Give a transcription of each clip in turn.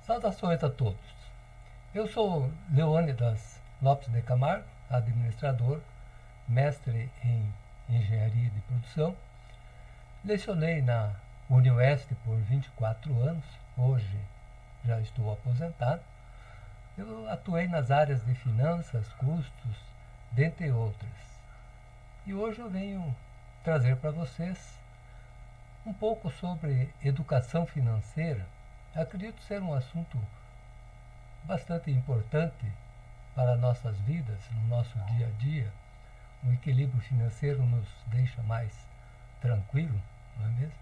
Saudações a todos. Eu sou Leônidas Lopes de Camargo, administrador, mestre em engenharia de produção. Lecionei na Unioeste por 24 anos, hoje já estou aposentado. Eu atuei nas áreas de finanças, custos, dentre outras. E hoje eu venho trazer para vocês um pouco sobre educação financeira. Acredito ser um assunto bastante importante para nossas vidas, no nosso dia a dia. O equilíbrio financeiro nos deixa mais tranquilo, não é mesmo?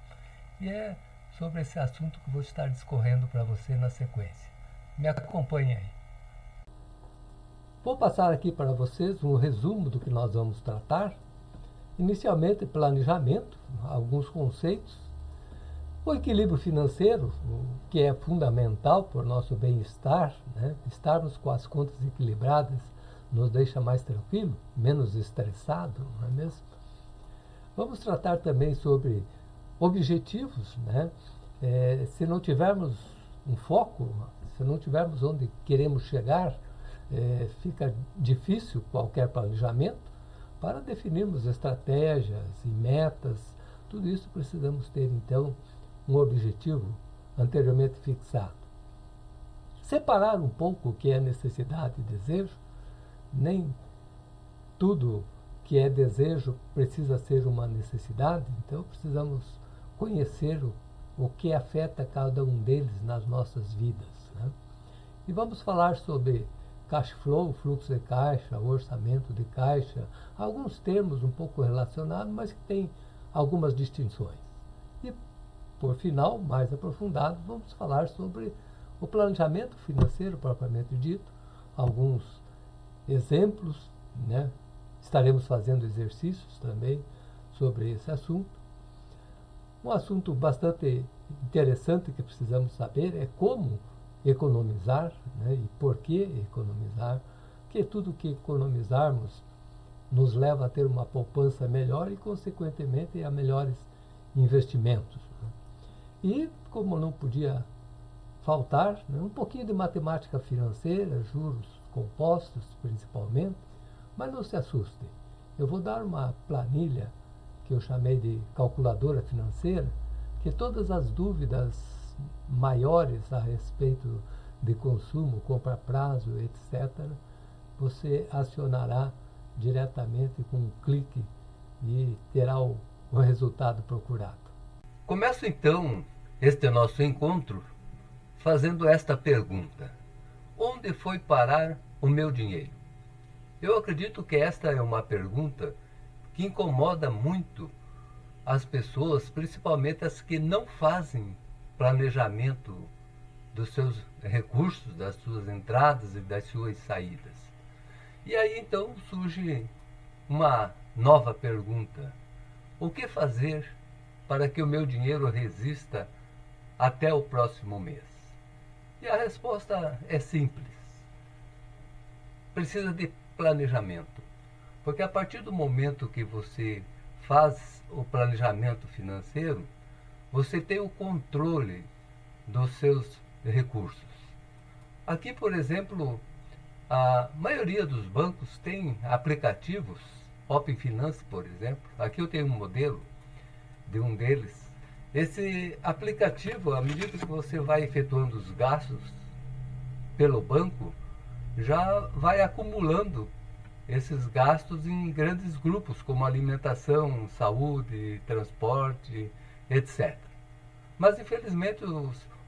E é sobre esse assunto que vou estar discorrendo para você na sequência. Me acompanhe aí. Vou passar aqui para vocês um resumo do que nós vamos tratar. Inicialmente, planejamento, alguns conceitos. O equilíbrio financeiro, que é fundamental para o nosso bem-estar, né? Estarmos com as contas equilibradas nos deixa mais tranquilo, menos estressado, não é mesmo? Vamos tratar também sobre objetivos, né? Se não tivermos um foco, se não tivermos onde queremos chegar, fica difícil qualquer planejamento. Para definirmos estratégias e metas, tudo isso precisamos ter, então, um objetivo anteriormente fixado. Separar um pouco o que é necessidade e desejo. Nem tudo que é desejo precisa ser uma necessidade, então precisamos conhecer o que afeta cada um deles nas nossas vidas, né? E vamos falar sobre cash flow, fluxo de caixa, orçamento de caixa, alguns termos um pouco relacionados, mas que têm algumas distinções. E, por final, mais aprofundado, vamos falar sobre o planejamento financeiro propriamente dito, alguns exemplos, né? Estaremos fazendo exercícios também sobre esse assunto. Um assunto bastante interessante que precisamos saber é como economizar, né? E por que economizar, porque tudo que economizarmos nos leva a ter uma poupança melhor e, consequentemente, a melhores investimentos, né? E, como não podia faltar, né, um pouquinho de matemática financeira, juros compostos principalmente, mas não se assustem. Eu vou dar uma planilha que eu chamei de calculadora financeira, que todas as dúvidas maiores a respeito de consumo, compra a prazo, etc., você acionará diretamente com um clique e terá o resultado procurado. Começo então este nosso encontro fazendo esta pergunta: onde foi parar o meu dinheiro? Eu acredito que esta é uma pergunta que incomoda muito as pessoas, principalmente as que não fazem planejamento dos seus recursos, das suas entradas e das suas saídas. E aí então surge uma nova pergunta: o que fazer para que o meu dinheiro resista até o próximo mês? E a resposta é simples: precisa de planejamento. Porque a partir do momento que você faz o planejamento financeiro, você tem o controle dos seus recursos. Aqui, por exemplo, a maioria dos bancos tem aplicativos, Open Finance, por exemplo. Aqui eu tenho um modelo de um deles. Esse aplicativo, à medida que você vai efetuando os gastos pelo banco, já vai acumulando esses gastos em grandes grupos, como alimentação, saúde, transporte, etc. Mas, infelizmente,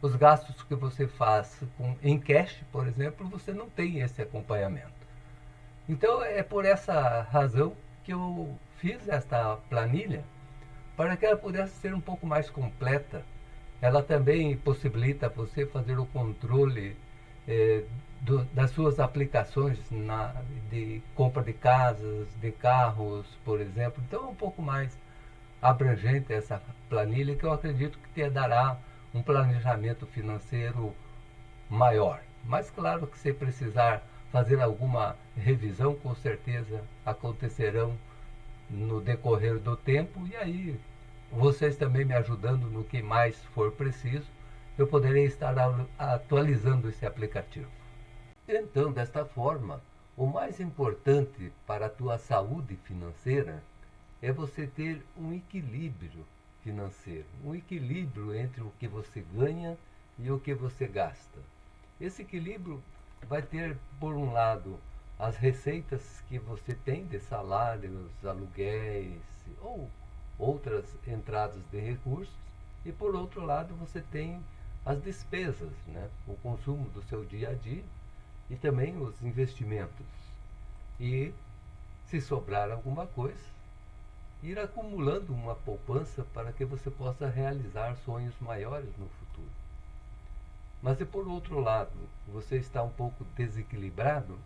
os gastos que você faz em cash, por exemplo, você não tem esse acompanhamento. Então, é por essa razão que eu fiz esta planilha, para que ela pudesse ser um pouco mais completa. Ela também possibilita você fazer o controle das suas aplicações de compra de casas, de carros, por exemplo. Então é um pouco mais abrangente essa planilha, que eu acredito que te dará um planejamento financeiro maior. Mas claro que se precisar fazer alguma revisão, com certeza acontecerão no decorrer do tempo, e aí vocês também me ajudando no que mais for preciso, eu poderei estar atualizando esse aplicativo. Então, desta forma, o mais importante para a tua saúde financeira é você ter um equilíbrio financeiro, um equilíbrio entre o que você ganha e o que você gasta. Esse equilíbrio vai ter, por um lado, as receitas que você tem de salários, aluguéis ou outras entradas de recursos, e por outro lado você tem as despesas, né? O consumo do seu dia a dia e também os investimentos. E se sobrar alguma coisa, ir acumulando uma poupança para que você possa realizar sonhos maiores no futuro. Mas se por outro lado você está um pouco desequilibrado,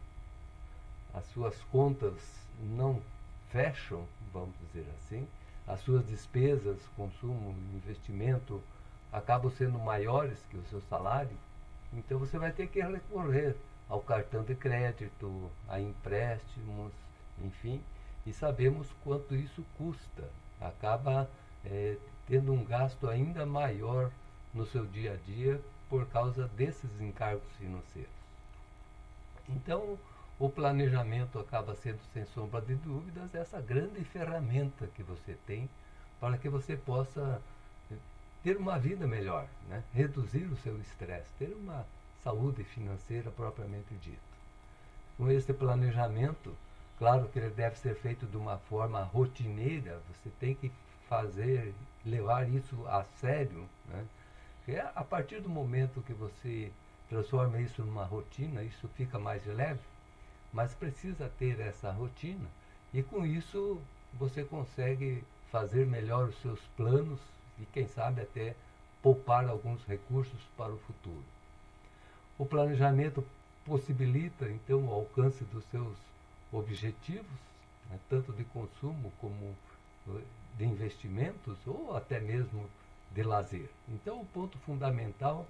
as suas contas não fecham, vamos dizer assim, as suas despesas, consumo, investimento acabam sendo maiores que o seu salário, então você vai ter que recorrer ao cartão de crédito, a empréstimos, enfim, e sabemos quanto isso custa. Acaba tendo um gasto ainda maior no seu dia a dia por causa desses encargos financeiros. Então, o planejamento acaba sendo, sem sombra de dúvidas, essa grande ferramenta que você tem para que você possa ter uma vida melhor, né? Reduzir o seu estresse, ter uma saúde financeira propriamente dita. Com esse planejamento, claro que ele deve ser feito de uma forma rotineira, você tem que levar isso a sério, né? Porque a partir do momento que você transforma isso numa rotina, isso fica mais leve, mas precisa ter essa rotina e com isso você consegue fazer melhor os seus planos e quem sabe até poupar alguns recursos para o futuro. O planejamento possibilita então o alcance dos seus objetivos, né, tanto de consumo como de investimentos ou até mesmo de lazer. Então o ponto fundamental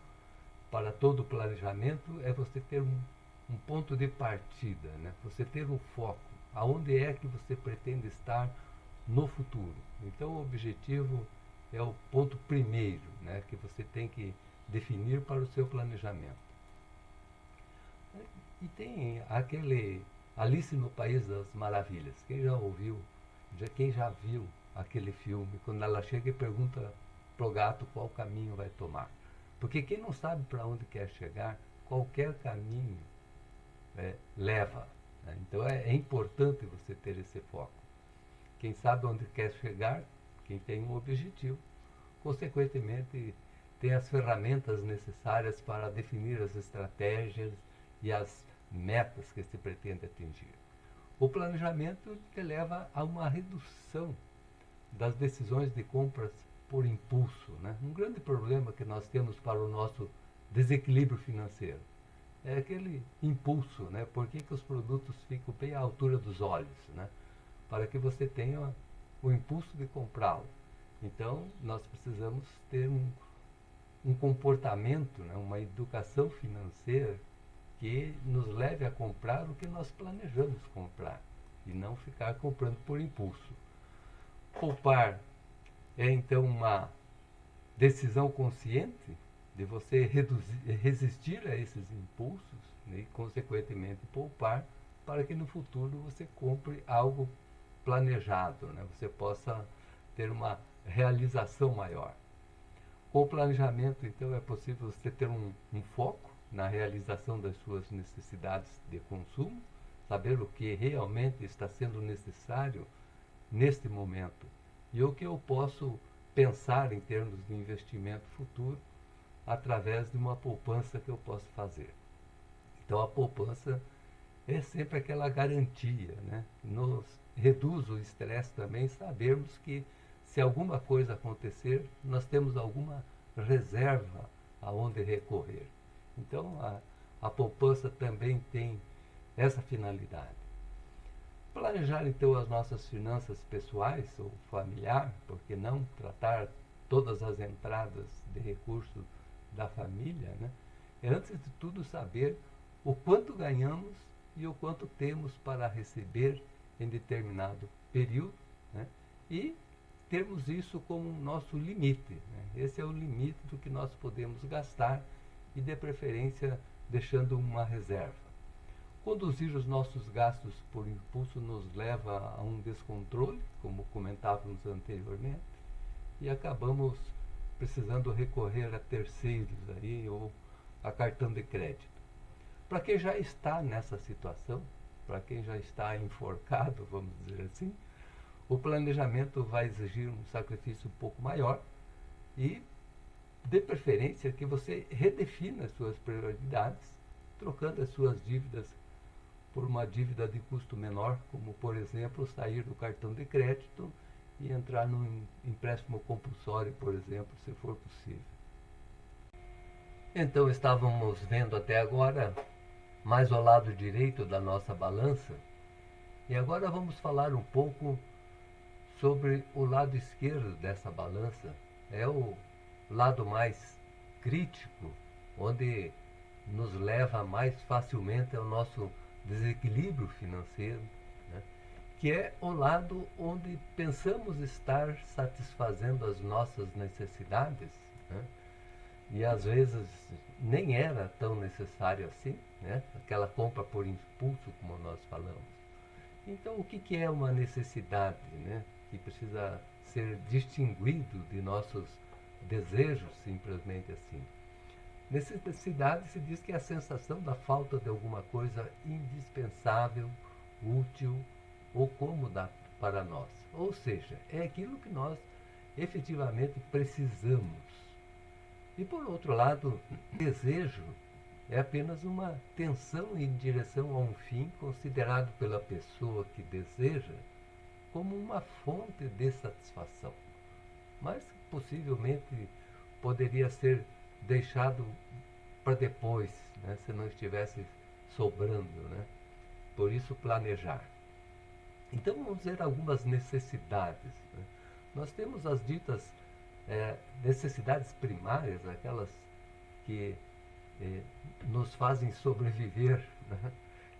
para todo o planejamento é você ter um ponto de partida, né? Você ter um foco, aonde é que você pretende estar no futuro. Então o objetivo é o ponto primeiro, né, que você tem que definir para o seu planejamento. E tem aquele Alice no País das Maravilhas. Quem já ouviu, quem já viu aquele filme, quando ela chega e pergunta pro gato qual caminho vai tomar. Porque quem não sabe para onde quer chegar, qualquer caminho leva. Né? Então é importante você ter esse foco. Quem sabe onde quer chegar, quem tem um objetivo, consequentemente tem as ferramentas necessárias para definir as estratégias e as metas que se pretende atingir. O planejamento te leva a uma redução das decisões de compras por impulso. Né? Um grande problema que nós temos para o nosso desequilíbrio financeiro é aquele impulso, né? Por que os produtos ficam bem à altura dos olhos, né? Para que você tenha o impulso de comprá-lo. Então, nós precisamos ter um comportamento, né? Uma educação financeira que nos leve a comprar o que nós planejamos comprar e não ficar comprando por impulso. Poupar é então uma decisão consciente de você resistir a esses impulsos, né, e consequentemente poupar para que no futuro você compre algo planejado, né, você possa ter uma realização maior. Com o planejamento, então, é possível você ter um foco na realização das suas necessidades de consumo, saber o que realmente está sendo necessário neste momento e o que eu posso pensar em termos de investimento futuro através de uma poupança que eu posso fazer. Então a poupança é sempre aquela garantia, né? Nos reduz o estresse também sabermos que se alguma coisa acontecer, nós temos alguma reserva aonde recorrer. Então a poupança também tem essa finalidade. Planejar então as nossas finanças pessoais ou familiar, porque não tratar todas as entradas de recursos da família, né? É antes de tudo saber o quanto ganhamos e o quanto temos para receber em determinado período, né? E termos isso como nosso limite, né? Esse é o limite do que nós podemos gastar e, de preferência, deixando uma reserva. Conduzir os nossos gastos por impulso nos leva a um descontrole, como comentávamos anteriormente, e acabamos precisando recorrer a terceiros aí, ou a cartão de crédito. Para quem já está nessa situação, para quem já está enforcado, vamos dizer assim, o planejamento vai exigir um sacrifício um pouco maior e, de preferência, que você redefina as suas prioridades, trocando as suas dívidas por uma dívida de custo menor, como, por exemplo, sair do cartão de crédito e entrar num empréstimo compulsório, por exemplo, se for possível. Então, estávamos vendo até agora mais ao lado direito da nossa balança, e agora vamos falar um pouco sobre o lado esquerdo dessa balança. É o lado mais crítico, onde nos leva mais facilmente ao nosso desequilíbrio financeiro, né? Que é o lado onde pensamos estar satisfazendo as nossas necessidades, né? E às vezes nem era tão necessário assim, né? Aquela compra por impulso, como nós falamos. Então, o que é uma necessidade, né? Que precisa ser distinguido de nossos desejos, simplesmente assim. Necessidade se diz que é a sensação da falta de alguma coisa indispensável, útil ou cômoda para nós. Ou seja, é aquilo que nós efetivamente precisamos. E por outro lado, desejo é apenas uma tensão em direção a um fim considerado pela pessoa que deseja como uma fonte de satisfação, mas possivelmente poderia ser deixado para depois, né, se não estivesse sobrando, né? Por isso, planejar. Então, vamos ver algumas necessidades, né? Nós temos as ditas necessidades primárias, aquelas que nos fazem sobreviver, né?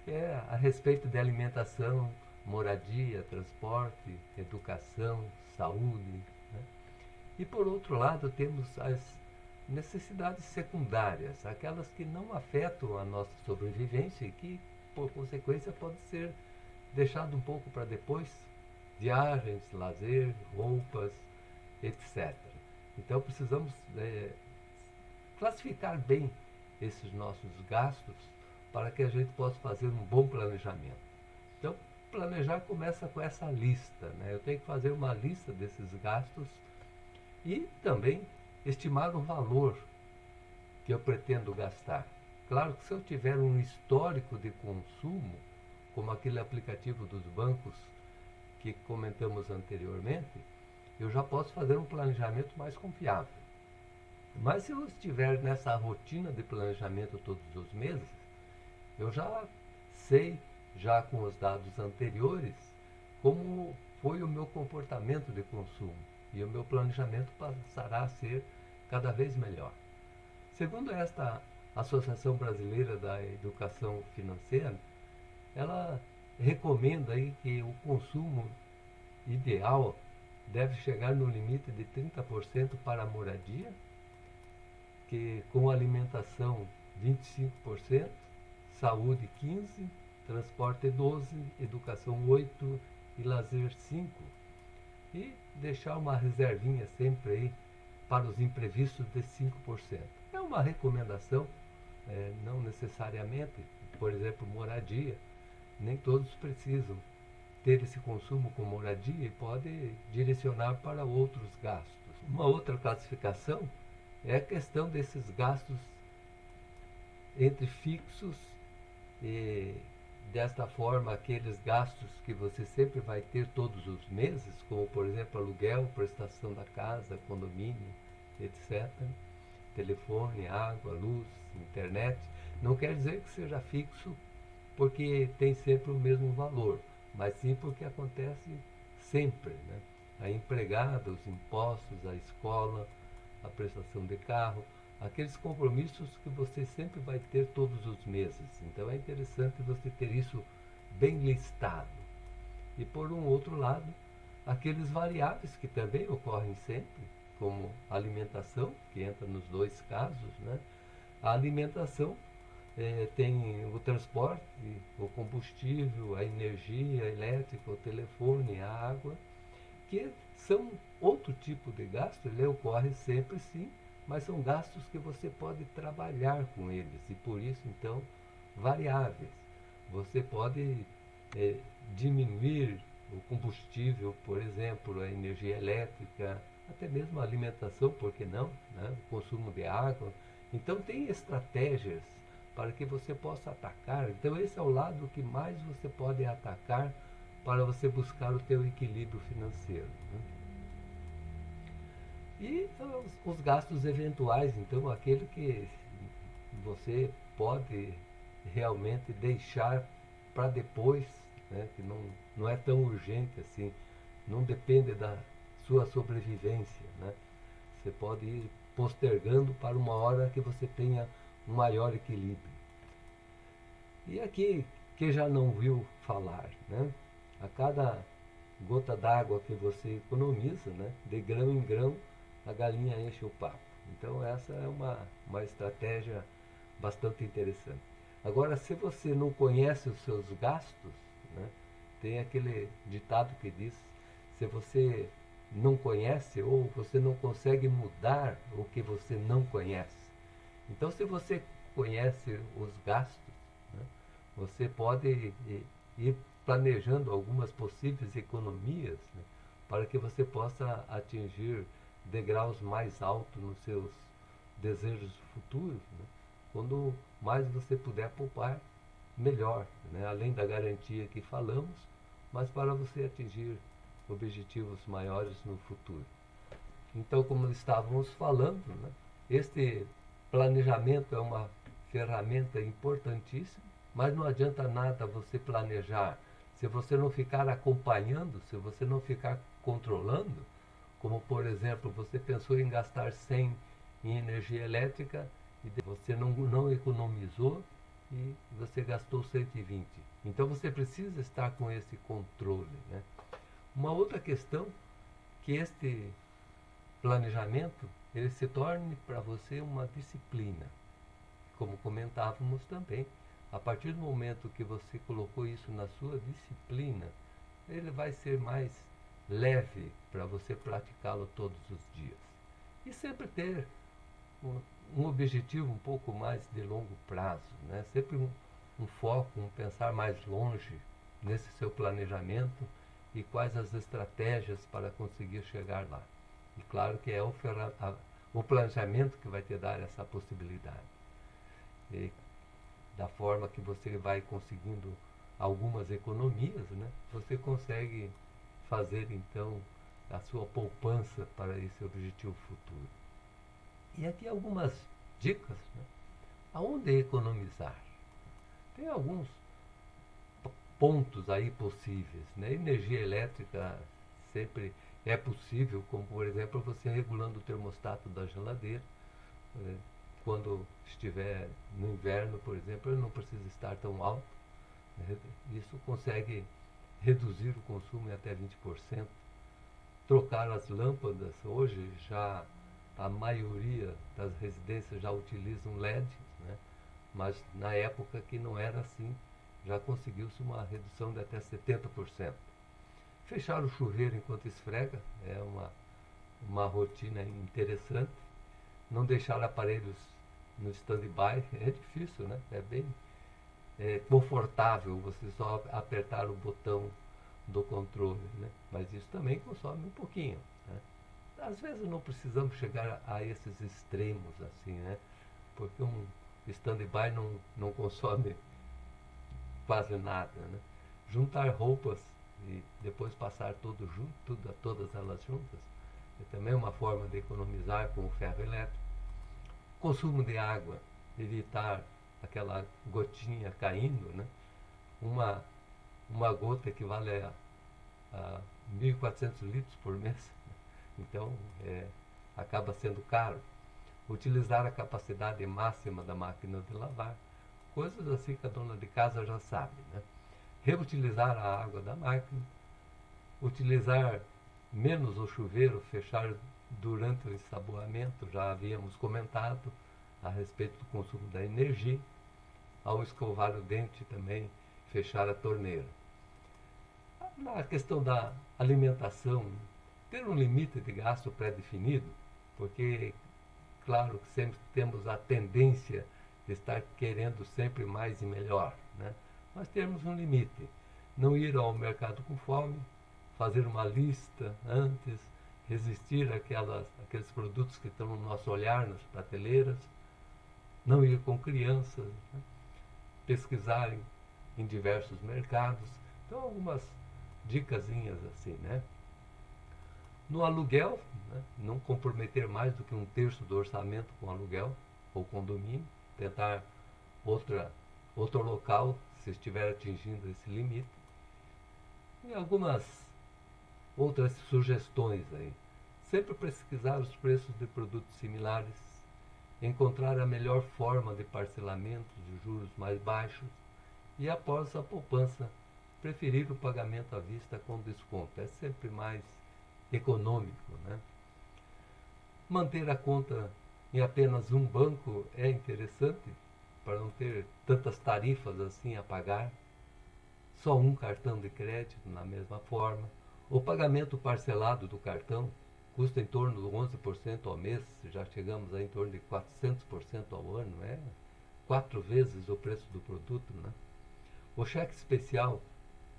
Que é a respeito de alimentação, moradia, transporte, educação, saúde, né? E por outro lado temos as necessidades secundárias, aquelas que não afetam a nossa sobrevivência e que, por consequência, pode ser deixado um pouco para depois: viagens, lazer, roupas, etc. Então precisamos classificar bem esses nossos gastos para que a gente possa fazer um bom planejamento. Então, planejar começa com essa lista, né? Eu tenho que fazer uma lista desses gastos e também estimar o valor que eu pretendo gastar. Claro que se eu tiver um histórico de consumo, como aquele aplicativo dos bancos que comentamos anteriormente, eu já posso fazer um planejamento mais confiável. Mas se eu estiver nessa rotina de planejamento todos os meses, eu já sei, já com os dados anteriores, como foi o meu comportamento de consumo. E o meu planejamento passará a ser cada vez melhor. Segundo esta Associação Brasileira da Educação Financeira, ela recomenda aí que o consumo ideal deve chegar no limite de 30% para a moradia, que com alimentação 25%, saúde 15%, transporte 12%, educação 8% e lazer 5%. E deixar uma reservinha sempre aí para os imprevistos de 5%. É uma recomendação, não necessariamente, por exemplo, moradia. Nem todos precisam ter esse consumo com moradia e pode direcionar para outros gastos. Uma outra classificação é a questão desses gastos entre fixos e, desta forma, aqueles gastos que você sempre vai ter todos os meses, como, por exemplo, aluguel, prestação da casa, condomínio, etc. Telefone, água, luz, internet. Não quer dizer que seja fixo porque tem sempre o mesmo valor, mas sim porque acontece sempre, né? A empregada, os impostos, a escola, a prestação de carro, aqueles compromissos que você sempre vai ter todos os meses. Então é interessante você ter isso bem listado. E por um outro lado, aqueles variáveis que também ocorrem sempre, como a alimentação, que entra nos dois casos, né? A alimentação tem o transporte, o combustível, a energia elétrica, o telefone, a água, que são outro tipo de gasto, ele ocorre sempre sim, mas são gastos que você pode trabalhar com eles e por isso então variáveis. Você pode eh, diminuir o combustível, por exemplo, a energia elétrica, até mesmo a alimentação, por que não? Né? O consumo de água. Então tem estratégias para que você possa atacar. Então esse é o lado que mais você pode atacar para você buscar o teu equilíbrio financeiro. Né? E os gastos eventuais, então aquele que você pode realmente deixar para depois, né, que não é tão urgente assim, não depende da sua sobrevivência. Né? Você pode ir postergando para uma hora que você tenha um maior equilíbrio. E aqui, que já não viu falar, né? A cada gota d'água que você economiza, né, de grão em grão, a galinha enche o papo. Então essa é uma estratégia bastante interessante. Agora, se você não conhece os seus gastos, né, tem aquele ditado que diz, se você não conhece ou você não consegue mudar o que você não conhece. Então, se você conhece os gastos, né, você pode ir planejando algumas possíveis economias, né, para que você possa atingir degraus mais altos nos seus desejos futuros. Né? Quando mais você puder poupar, melhor, né? Além da garantia que falamos, mas para você atingir objetivos maiores no futuro. Então, como estávamos falando, né, este planejamento é uma ferramenta importantíssima, mas não adianta nada você planejar se você não ficar acompanhando, se você não ficar controlando, como por exemplo, você pensou em gastar 100 em energia elétrica e você não economizou e você gastou 120. Então você precisa estar com esse controle. Né? Uma outra questão que este planejamento ele se torne para você uma disciplina. Como comentávamos também, a partir do momento que você colocou isso na sua disciplina, ele vai ser mais leve para você praticá-lo todos os dias. E sempre ter um objetivo um pouco mais de longo prazo, né? Sempre um foco, um pensar mais longe nesse seu planejamento e quais as estratégias para conseguir chegar lá. E claro que é o planejamento que vai te dar essa possibilidade. E da forma que você vai conseguindo algumas economias, né, você consegue fazer então a sua poupança para esse objetivo futuro. E aqui algumas dicas, né? Aonde economizar? Tem alguns pontos aí possíveis, né? Energia elétrica sempre é possível, como por exemplo você regulando o termostato da geladeira. Quando estiver no inverno, por exemplo, ele não precisa estar tão alto. Né? Isso consegue reduzir o consumo em até 20%. Trocar as lâmpadas, hoje já a maioria das residências já utilizam LED, né? Mas na época que não era assim, já conseguiu-se uma redução de até 70%. Fechar o chuveiro enquanto esfrega é uma rotina interessante. Não deixar aparelhos no stand-by é difícil, né? É bem confortável você só apertar o botão do controle, né? Mas isso também consome um pouquinho. Né? Às vezes não precisamos chegar a esses extremos assim, né? Porque um stand-by não consome quase nada, né? Juntar roupas e depois passar tudo junto, todas elas juntas, é também uma forma de economizar com o ferro elétrico. Consumo de água, evitar aquela gotinha caindo, né? Uma gota equivale a 1.400 litros por mês, então acaba sendo caro. Utilizar a capacidade máxima da máquina de lavar, coisas assim que a dona de casa já sabe, né? Reutilizar a água da máquina, utilizar menos o chuveiro, fechar durante o ensaboamento, já havíamos comentado a respeito do consumo da energia. Ao escovar o dente também, fechar a torneira. Na questão da alimentação, ter um limite de gasto pré-definido, porque, claro, que sempre temos a tendência de estar querendo sempre mais e melhor, né? Mas termos um limite. Não ir ao mercado com fome, fazer uma lista antes, resistir àqueles produtos que estão no nosso olhar, nas prateleiras, não ir com crianças, né? Pesquisar em diversos mercados. Então, algumas dicasinhas assim, né? No aluguel, né? Não comprometer mais do que 1/3 do orçamento com aluguel ou condomínio, tentar outro local se estiver atingindo esse limite. E algumas outras sugestões aí. Sempre pesquisar os preços de produtos similares, encontrar a melhor forma de parcelamento de juros mais baixos e, após a poupança, preferir o pagamento à vista com desconto. É sempre mais econômico, né? Manter a conta em apenas um banco é interessante para não ter tantas tarifas assim a pagar. Só um cartão de crédito na mesma forma. O pagamento parcelado do cartão custa em torno de 11% ao mês, já chegamos a em torno de 400% ao ano, é 4 vezes o preço do produto, né? O cheque especial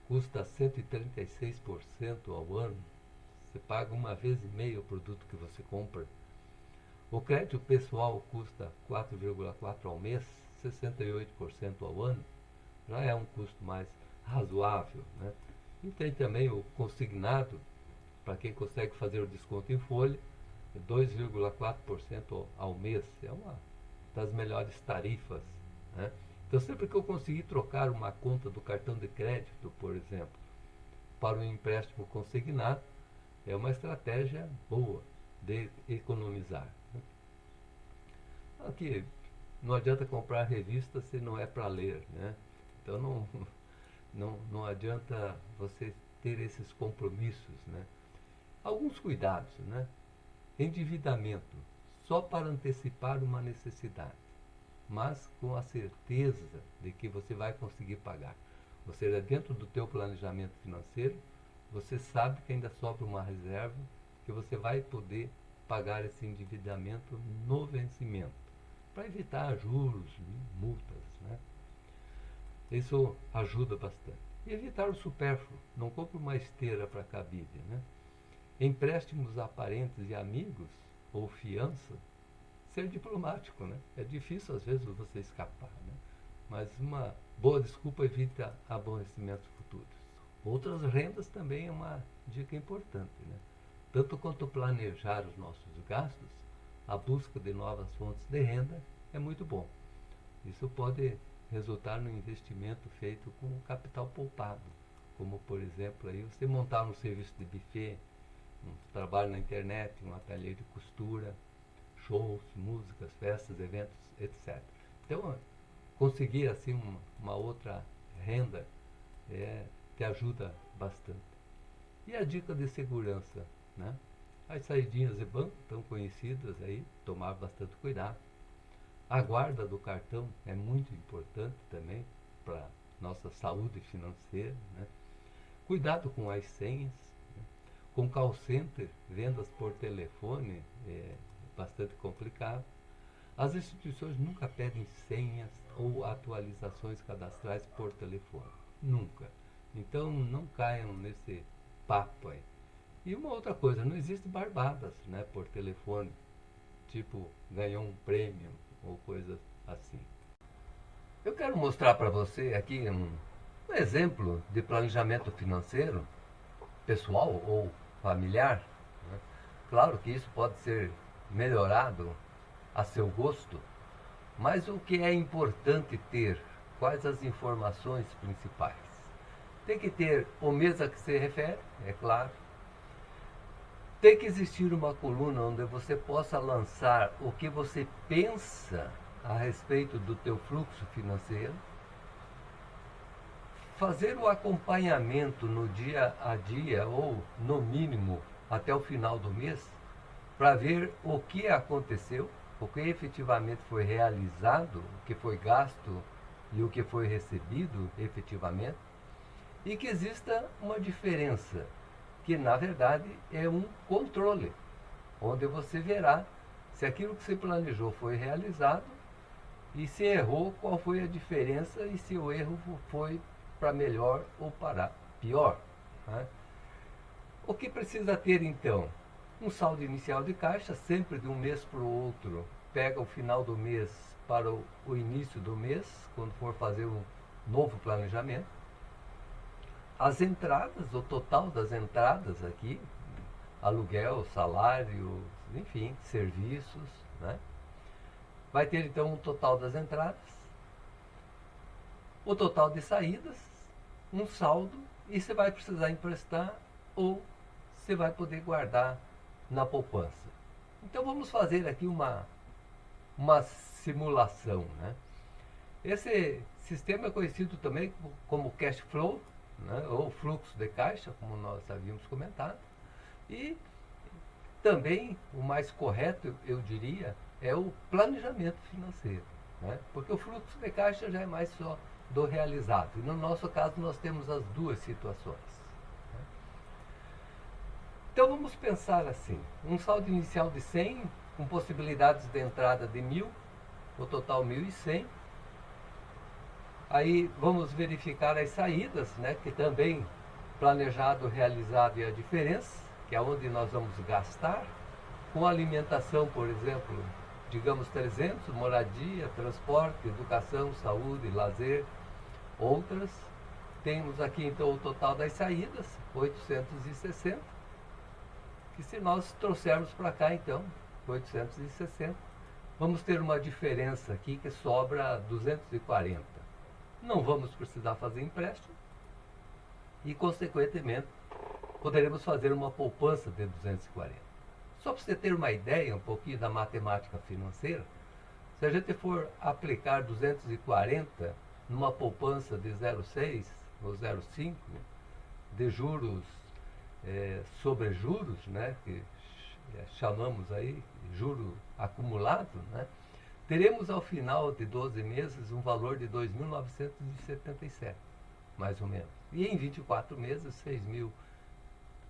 custa 136% ao ano, você paga 1,5 vezes o produto que você compra. O crédito pessoal custa 4,4% ao mês, 68% ao ano, já é um custo mais razoável, né? E tem também o consignado, para quem consegue fazer o desconto em folha, 2,4% ao mês, é uma das melhores tarifas, né? Então, sempre que eu conseguir trocar uma conta do cartão de crédito, por exemplo, para um empréstimo consignado, é uma estratégia boa de economizar, né? Aqui, não adianta comprar revista se não é para ler, né? Então, não adianta você ter esses compromissos, né? Alguns cuidados, né? Endividamento, só para antecipar uma necessidade, mas com a certeza de que você vai conseguir pagar. Ou seja, dentro do teu planejamento financeiro, você sabe que ainda sobra uma reserva que você vai poder pagar esse endividamento no vencimento, para evitar juros, multas, né? Isso ajuda bastante. E evitar o supérfluo. Não compre uma esteira para cabide, né? Empréstimos a parentes e amigos, ou fiança, ser diplomático, né? É difícil às vezes você escapar, né? Mas uma boa desculpa evita aborrecimentos futuros. Outras rendas também é uma dica importante, né? Tanto quanto planejar os nossos gastos, a busca de novas fontes de renda é muito bom. Isso pode resultar no investimento feito com o capital poupado, como, por exemplo, aí você montar um serviço de buffet, um trabalho na internet, um ateliê de costura, shows, músicas, festas, eventos, etc. Então, conseguir assim uma outra renda te ajuda bastante. E a dica de segurança, né? As saidinhas de banco, tão conhecidas aí, tomar bastante cuidado. A guarda do cartão é muito importante também para nossa saúde financeira, né? Cuidado com as senhas, né? Com call center, vendas por telefone é bastante complicado. As instituições nunca pedem senhas ou atualizações cadastrais por telefone, nunca. Então não caiam nesse papo aí. E uma outra coisa, não existe barbadas, né, por telefone, tipo ganhou um prêmio ou coisas assim. Eu quero mostrar para você aqui um exemplo de planejamento financeiro, pessoal ou familiar, né? Claro que isso pode ser melhorado a seu gosto, mas o que é importante ter? Quais as informações principais? Tem que ter o mês a que se refere, é claro. Tem que existir uma coluna onde você possa lançar o que você pensa a respeito do teu fluxo financeiro. Fazer o acompanhamento no dia a dia ou, no mínimo, até o final do mês para ver o que aconteceu, o que efetivamente foi realizado, o que foi gasto e o que foi recebido efetivamente, e que exista uma diferença, que na verdade é um controle, onde você verá se aquilo que você planejou foi realizado e se errou, qual foi a diferença e se o erro foi para melhor ou para pior. Né? O que precisa ter então? Um saldo inicial de caixa, sempre de um mês para o outro, pega o final do mês para o início do mês, quando for fazer um novo planejamento. As entradas, o total das entradas aqui, aluguel, salário, enfim, serviços, né? Vai ter então um total das entradas, o total de saídas, um saldo, e você vai precisar emprestar ou você vai poder guardar na poupança. Então vamos fazer aqui uma simulação, né? Esse sistema é conhecido também como cash flow, né? Ou fluxo de caixa, como nós havíamos comentado. E também o mais correto, eu diria, é o planejamento financeiro, né? Porque o fluxo de caixa já é mais só do realizado. E no nosso caso nós temos as duas situações. Né? Então vamos pensar assim, um saldo inicial de 100, com possibilidades de entrada de 1.000, o total 1.100. Aí vamos verificar as saídas, né, que também planejado, realizado e a diferença, que é onde nós vamos gastar. Com alimentação, por exemplo, digamos 300, moradia, transporte, educação, saúde, lazer, outras. Temos aqui então o total das saídas, 860, que se nós trouxermos para cá então, 860, vamos ter uma diferença aqui que sobra 240. Não vamos precisar fazer empréstimo e, consequentemente, poderemos fazer uma poupança de 240. Só para você ter uma ideia um pouquinho da matemática financeira, se a gente for aplicar 240 numa poupança de 0,6 ou 0,5 de juros sobre juros, né, que chamamos aí juro acumulado, né, teremos ao final de 12 meses um valor de 2.977, mais ou menos. E em 24 meses, 6.000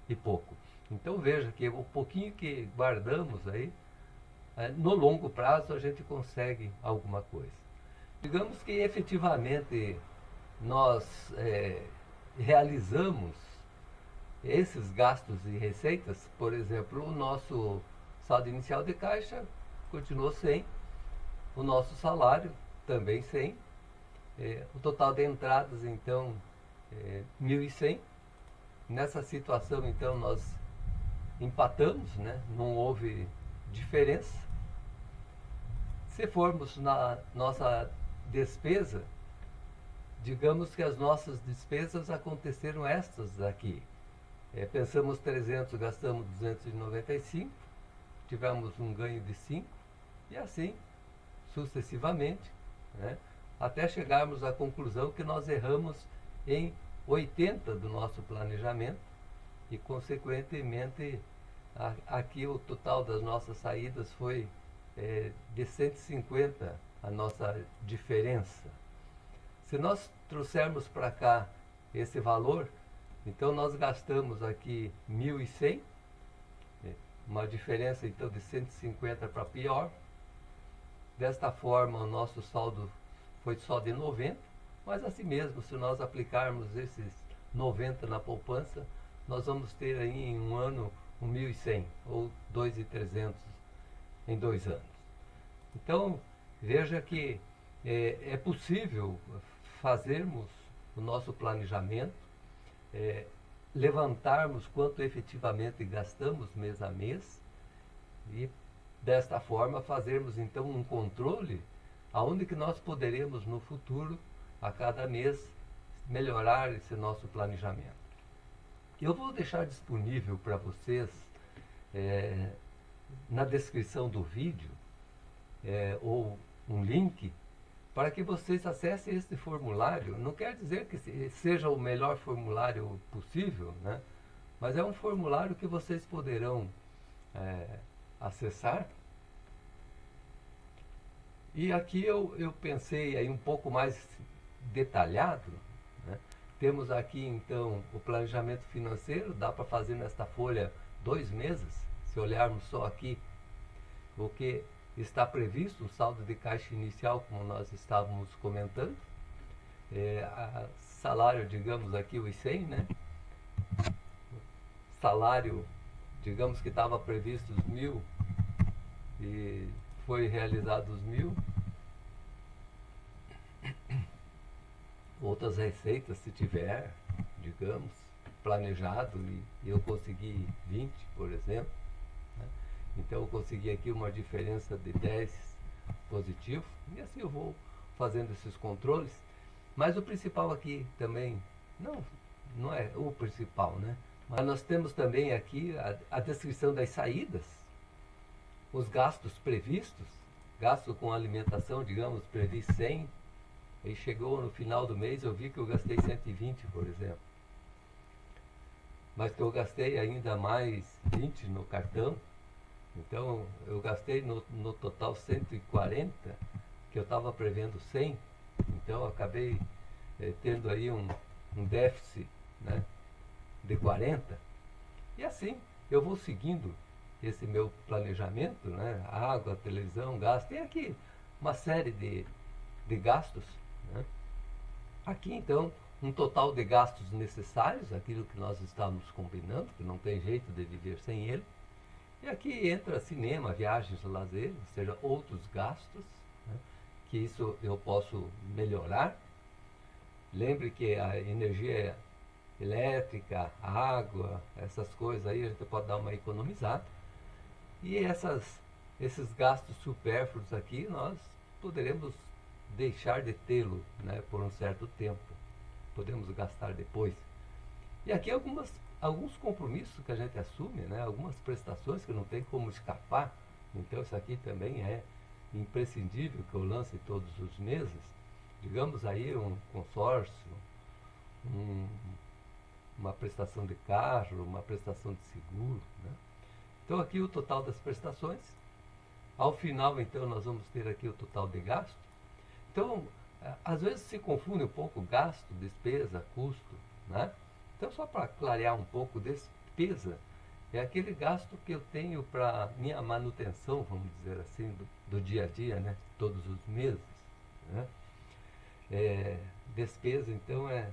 e pouco. Então veja que o pouquinho que guardamos aí, no longo prazo a gente consegue alguma coisa. Digamos que efetivamente nós realizamos esses gastos e receitas, por exemplo, o nosso saldo inicial de caixa continuou 100, o nosso salário também 100, o total de entradas então 1.100. Nessa situação então nós empatamos, né? Não houve diferença. Se formos na nossa despesa, digamos que as nossas despesas aconteceram estas aqui. Pensamos 300, gastamos 295, tivemos um ganho de 5 e assim sucessivamente, né? Até chegarmos à conclusão que nós erramos em 80 do nosso planejamento e, consequentemente, aqui o total das nossas saídas foi de 150 a nossa diferença. Se nós trouxermos para cá esse valor, então nós gastamos aqui 1.100, uma diferença então de 150 para pior. Desta forma o nosso saldo foi só de 90, mas assim mesmo, se nós aplicarmos esses 90 na poupança, nós vamos ter aí em um ano 1.100 ou 2.300 em 2 anos. Então, veja que é possível fazermos o nosso planejamento, levantarmos quanto efetivamente gastamos mês a mês e, desta forma, fazermos então um controle aonde que nós poderemos no futuro, a cada mês, melhorar esse nosso planejamento. Eu vou deixar disponível para vocês, na descrição do vídeo, ou um link, para que vocês acessem esse formulário. Não quer dizer que seja o melhor formulário possível, né? Mas é um formulário que vocês poderão acessar. E aqui eu pensei aí um pouco mais detalhado, né? Temos aqui então o planejamento financeiro, dá para fazer nesta folha 2 meses, se olharmos só aqui o que está previsto, o saldo de caixa inicial, como nós estávamos comentando, salário, digamos aqui os 100, né? Salário, digamos que estava previsto os 1.000 e foi realizado os 1.000. Outras receitas, se tiver, digamos, planejado, e eu consegui 20, por exemplo, né? Então eu consegui aqui uma diferença de 10 positivo, e assim eu vou fazendo esses controles. Mas o principal aqui também, não é o principal, né? Mas nós temos também aqui a descrição das saídas, os gastos previstos, gasto com alimentação, digamos, previ 100, e chegou no final do mês, eu vi que eu gastei 120, por exemplo. Mas que eu gastei ainda mais 20 no cartão, então eu gastei no total 140, que eu estava prevendo 100, então eu acabei tendo aí um déficit, né, de 40. E assim eu vou seguindo esse meu planejamento, né? Água, televisão, gasto. Tem aqui uma série de gastos, né? Aqui então um total de gastos necessários, aquilo que nós estávamos combinando, que não tem jeito de viver sem ele. E aqui entra cinema, viagens, lazer, ou seja, outros gastos, né? Que isso eu posso melhorar. Lembre que a energia elétrica, água, essas coisas aí a gente pode dar uma economizada. E esses gastos supérfluos aqui nós poderemos deixar de tê-lo, né, por um certo tempo. Podemos gastar depois. E aqui alguns compromissos que a gente assume, né, algumas prestações que não tem como escapar. Então isso aqui também é imprescindível que eu lance todos os meses. Digamos aí um consórcio, uma prestação de carro, uma prestação de seguro, né? Então aqui o total das prestações. Ao final, então, nós vamos ter aqui o total de gasto. Então, às vezes se confunde um pouco gasto, despesa, custo, né? Então, só para clarear um pouco, despesa é aquele gasto que eu tenho para minha manutenção, vamos dizer assim, do dia a dia, né? Todos os meses, né? Despesa, então, é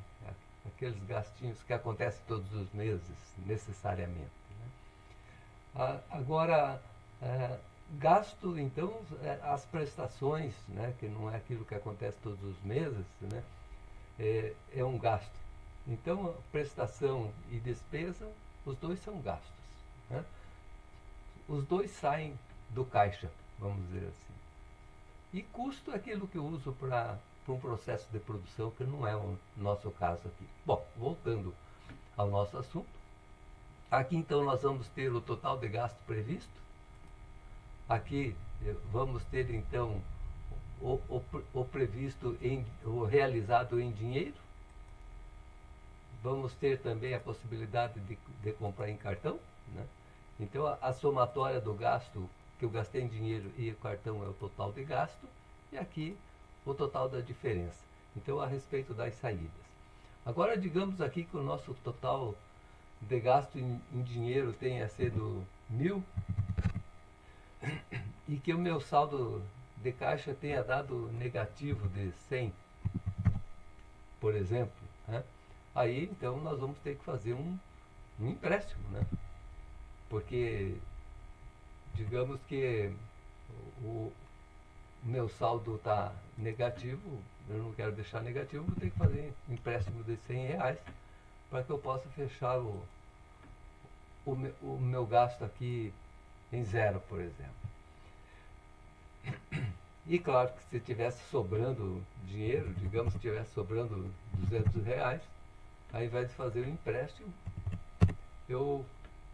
aqueles gastinhos que acontecem todos os meses, necessariamente, né? Agora, gasto, então, as prestações, né, que não é aquilo que acontece todos os meses, né, é um gasto. Então, prestação e despesa, os dois são gastos, né? Os dois saem do caixa, vamos dizer assim. E custo é aquilo que eu uso para um processo de produção, que não é o nosso caso aqui. Bom, voltando ao nosso assunto. Aqui, então, nós vamos ter o total de gasto previsto. Aqui vamos ter então o previsto, o realizado em dinheiro. Vamos ter também a possibilidade de comprar em cartão, né? Então a somatória do gasto que eu gastei em dinheiro e o cartão é o total de gasto, e aqui o total da diferença. Então a respeito das saídas. Agora digamos aqui que o nosso total de gasto em dinheiro tenha sido 1.000 e que o meu saldo de caixa tenha dado negativo de 100, por exemplo, né? Aí então nós vamos ter que fazer um empréstimo, né? Porque digamos que o meu saldo está negativo, eu não quero deixar negativo, vou ter que fazer um empréstimo de R$100 para que eu possa fechar o meu gasto aqui em zero, por exemplo. E claro que se tivesse sobrando dinheiro, digamos que tivesse sobrando R$200, ao invés de fazer o empréstimo, eu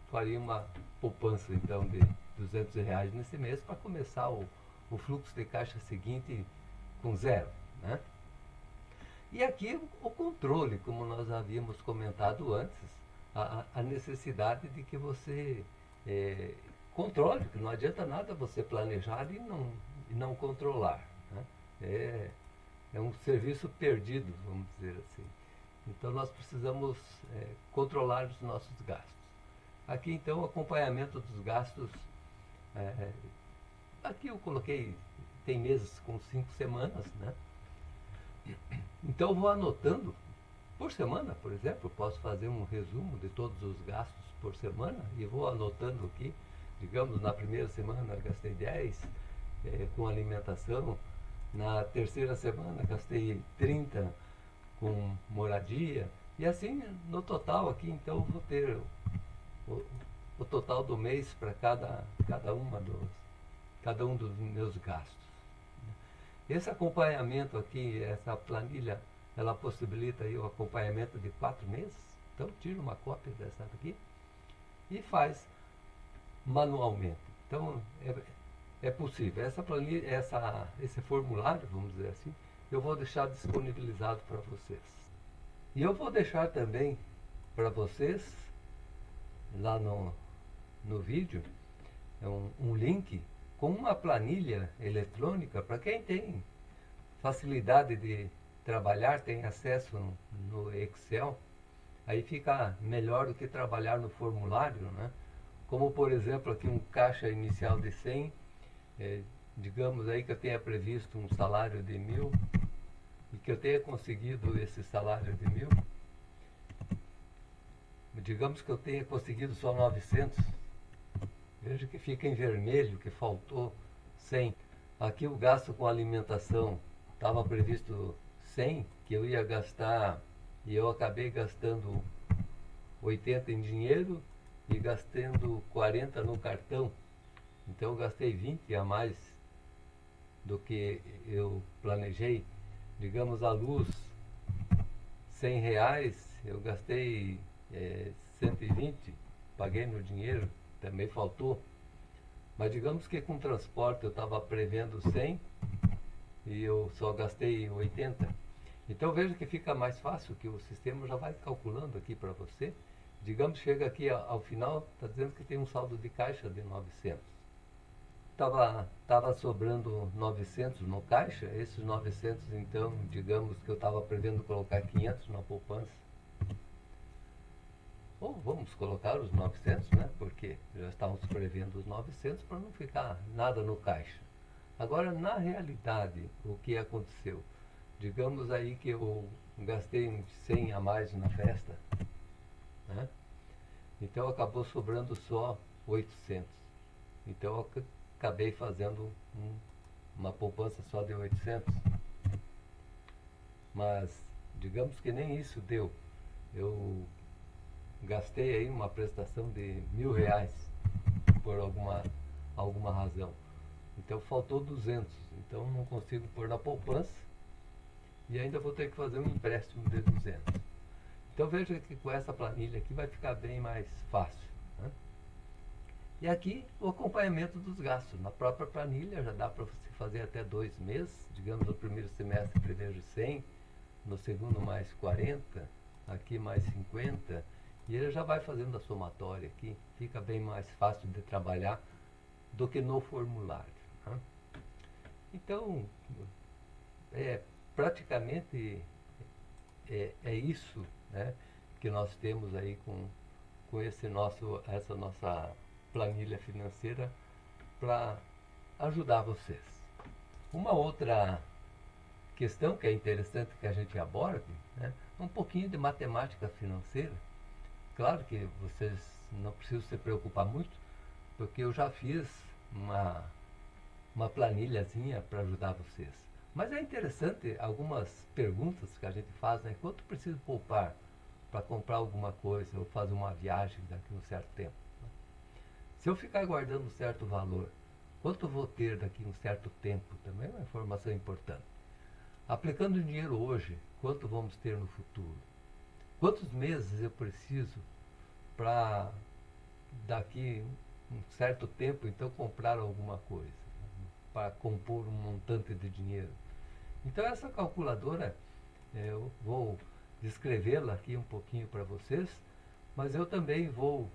faria uma poupança então de R$200 nesse mês para começar o fluxo de caixa seguinte com zero, né? E aqui o controle, como nós havíamos comentado antes, a necessidade de que você controle, porque não adianta nada você planejar e não controlar, né? É um serviço perdido, vamos dizer assim. Então nós precisamos controlar os nossos gastos. Aqui então o acompanhamento dos gastos, é, aqui eu coloquei, tem meses com 5 semanas, né? Então eu vou anotando por semana, por exemplo, eu posso fazer um resumo de todos os gastos por semana e vou anotando aqui. Digamos, na primeira semana gastei 10 com alimentação, na terceira semana gastei 30 com moradia, e assim no total aqui então eu vou ter o total do mês para cada um dos meus gastos. Esse acompanhamento aqui, essa planilha, ela possibilita aí o acompanhamento de 4 meses. Então tira uma cópia dessa aqui e faz manualmente. Então é possível. Essa planilha, esse formulário, vamos dizer assim, eu vou deixar disponibilizado para vocês. E eu vou deixar também para vocês lá no vídeo um link com uma planilha eletrônica para quem tem facilidade de trabalhar, tem acesso no Excel, aí fica melhor do que trabalhar no formulário, né? Como por exemplo aqui um caixa inicial de 100, digamos aí que eu tenha previsto um salário de 1.000 e que eu tenha conseguido esse salário de 1.000, digamos que eu tenha conseguido só 900, veja que fica em vermelho, que faltou 100. Aqui o gasto com alimentação estava previsto 100, que eu ia gastar, e eu acabei gastando 80 em dinheiro e gastando 40 no cartão. Então eu gastei 20 a mais do que eu planejei. Digamos, a luz, R$ 100, eu gastei 120, paguei no dinheiro, também faltou. Mas digamos que com transporte eu estava prevendo 100 e eu só gastei 80. Então veja que fica mais fácil, que o sistema já vai calculando aqui para você. Digamos, chega aqui ao final, está dizendo que tem um saldo de caixa de 900. Tava sobrando 900 no caixa, esses 900 então, digamos que eu estava prevendo colocar 500 na poupança. Ou vamos colocar os 900, né? Porque já estávamos prevendo os 900 para não ficar nada no caixa. Agora, na realidade, o que aconteceu? Digamos aí que eu gastei uns 100 a mais na festa, né? Então acabou sobrando só 800. Então eu acabei fazendo uma poupança só de 800. Mas digamos que nem isso deu. Eu gastei aí uma prestação de R$ 1.000 por alguma razão. Então faltou 200. Então não consigo pôr na poupança e ainda vou ter que fazer um empréstimo de 200. Então veja que com essa planilha aqui vai ficar bem mais fácil, né? E aqui o acompanhamento dos gastos. Na própria planilha já dá para você fazer até 2 meses. Digamos, no primeiro semestre prevejo 100, no segundo mais 40, aqui mais 50. E ele já vai fazendo a somatória aqui. Fica bem mais fácil de trabalhar do que no formulário, né? Então, praticamente é isso, né, que nós temos aí com essa nossa planilha financeira para ajudar vocês. Uma outra questão que é interessante que a gente aborde, né, é um pouquinho de matemática financeira. Claro que vocês não precisam se preocupar muito, porque eu já fiz uma planilhazinha para ajudar vocês. Mas é interessante algumas perguntas que a gente faz, né? Quanto preciso poupar para comprar alguma coisa ou fazer uma viagem daqui a um certo tempo? Se eu ficar guardando um certo valor, quanto vou ter daqui a um certo tempo? Também é uma informação importante. Aplicando o dinheiro hoje, quanto vamos ter no futuro? Quantos meses eu preciso para daqui um certo tempo então comprar alguma coisa, para compor um montante de dinheiro? Então essa calculadora, eu vou descrevê-la aqui um pouquinho para vocês, mas eu também vou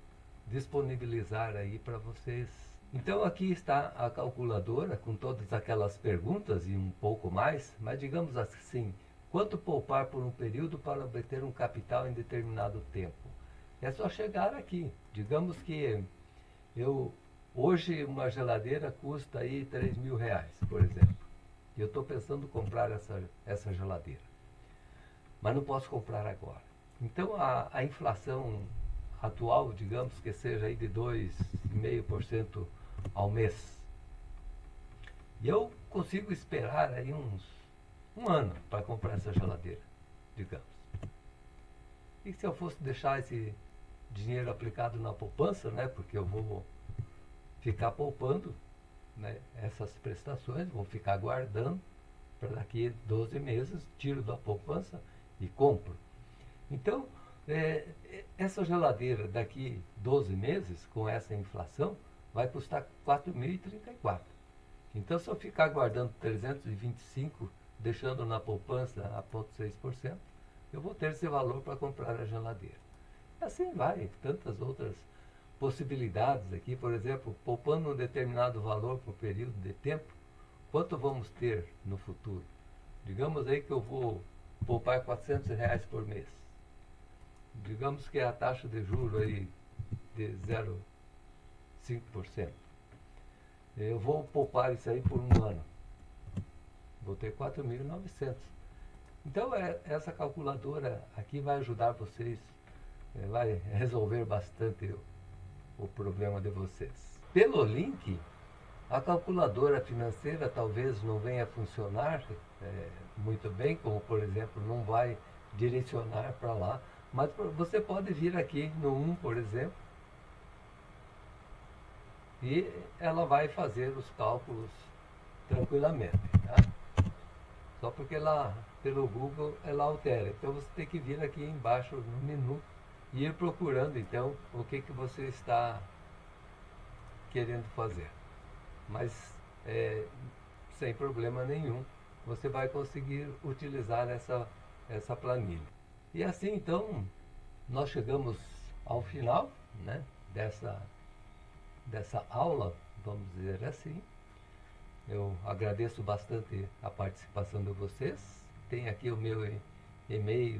disponibilizar aí para vocês. Então aqui está a calculadora com todas aquelas perguntas e um pouco mais, mas digamos assim, quanto poupar por um período para obter um capital em determinado tempo? É só chegar aqui. Digamos que hoje uma geladeira custa aí R$ 3.000, por exemplo. E eu estou pensando em comprar essa geladeira. Mas não posso comprar agora. Então a inflação atual, digamos que seja aí de 2,5% ao mês. E eu consigo esperar aí um ano para comprar essa geladeira, digamos. E se eu fosse deixar esse dinheiro aplicado na poupança, né? Porque eu vou ficar poupando, né, essas prestações, vou ficar guardando para daqui 12 meses, tiro da poupança e compro. Então, essa geladeira daqui 12 meses, com essa inflação, vai custar 4.034. Então, se eu ficar guardando 325, deixando na poupança a 0,6%, eu vou ter esse valor para comprar a geladeira. Assim vai, tantas outras possibilidades aqui, por exemplo, poupando um determinado valor por período de tempo, quanto vamos ter no futuro? Digamos aí que eu vou poupar R$ 400 por mês. Digamos que a taxa de juros aí de 0,5%. Eu vou poupar isso aí por um ano. Vou ter 4.900. Então essa calculadora aqui vai ajudar vocês, vai resolver bastante o problema de vocês. Pelo link, a calculadora financeira talvez não venha a funcionar muito bem, como por exemplo, não vai direcionar para lá, mas você pode vir aqui no 1, por exemplo, e ela vai fazer os cálculos tranquilamente, tá? Só porque lá, pelo Google, ela altera. Então você tem que vir aqui embaixo no menu e ir procurando então o que você está querendo fazer. Mas sem problema nenhum, você vai conseguir utilizar essa planilha. E assim então nós chegamos ao final, né, dessa aula, vamos dizer assim. Eu agradeço bastante a participação de vocês. Tem aqui o meu e-mail